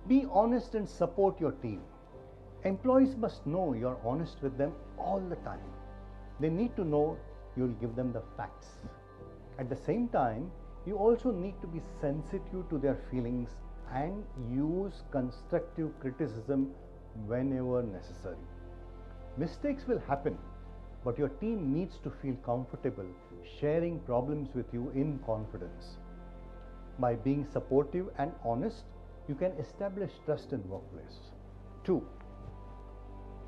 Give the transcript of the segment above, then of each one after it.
Be honest and support your team. Employees must know you're honest with them all the time. They need to know you'll give them the facts. At the same time, you also need to be sensitive to their feelings and use constructive criticism whenever necessary. Mistakes will happen, but your team needs to feel comfortable sharing problems with you in confidence. By being supportive and honest, you can establish trust in workplace. 2.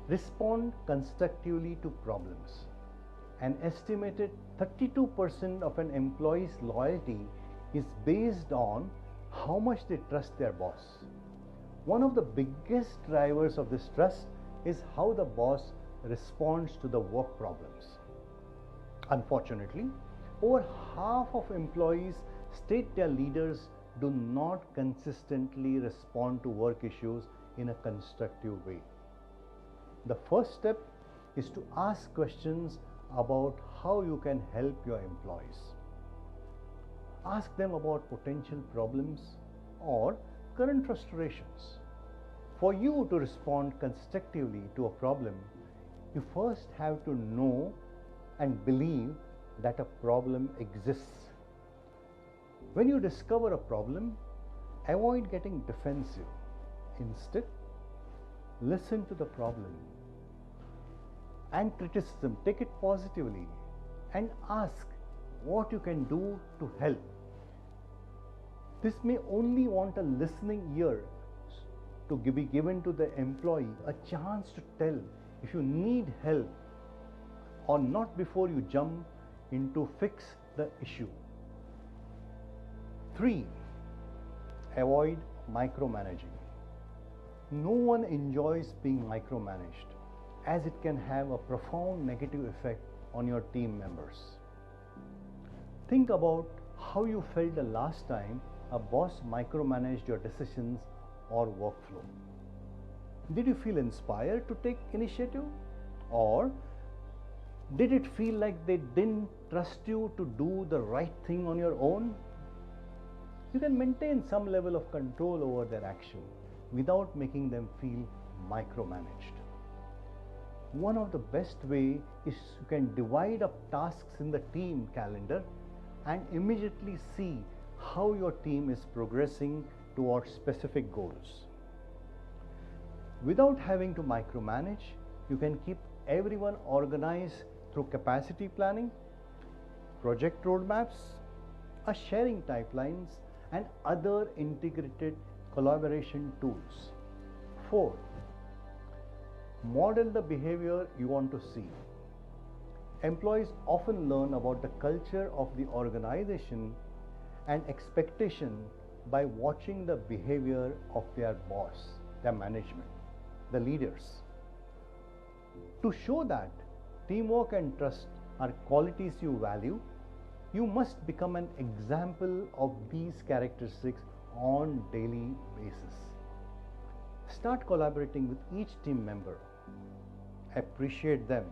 Respond constructively to problems. An estimated 32% of an employee's loyalty is based on how much they trust their boss. One of the biggest drivers of this trust is how the boss responds to the work problems. Unfortunately, over half of employees state their leaders do not consistently respond to work issues in a constructive way. The first step is to ask questions about how you can help your employees. Ask them about potential problems or current frustrations. For you to respond constructively to a problem, you first have to know and believe that a problem exists. When you discover a problem, avoid getting defensive. Instead, listen to the problem and criticism, take it positively, and ask what you can do to help. This may only want a listening ear to be given to the employee a chance to tell if you need help or not before you jump in to fix the issue. 3. Avoid micromanaging. No one enjoys being micromanaged, as it can have a profound negative effect on your team members. Think about how you felt the last time a boss micromanaged your decisions or workflow. Did you feel inspired to take initiative, or did it feel like they didn't trust you to do the right thing on your own? You can maintain some level of control over their action without making them feel micromanaged. One of the best ways is you can divide up tasks in the team calendar and immediately see how your team is progressing towards specific goals. Without having to micromanage, you can keep everyone organized through capacity planning, project roadmaps, a sharing pipelines, and other integrated collaboration tools. 4. Model the behavior you want to see. Employees often learn about the culture of the organization and expectation by watching the behavior of their boss, their management, the leaders. To show that teamwork and trust are qualities you value, you must become an example of these characteristics on a daily basis. Start collaborating with each team member. Appreciate them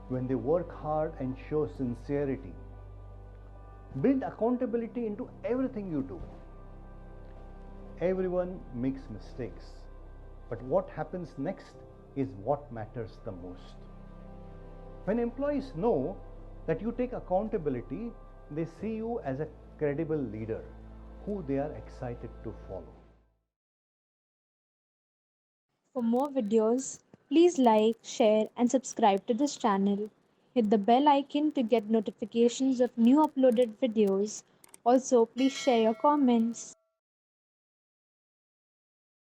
when they work hard and show sincerity. Build accountability into everything you do. Everyone makes mistakes, but what happens next is what matters the most. When employees know that you take accountability, they see you as a credible leader who they are excited to follow. For more videos, please like, share, and subscribe to this channel. Hit the bell icon to get notifications of new uploaded videos. Also, please share your comments.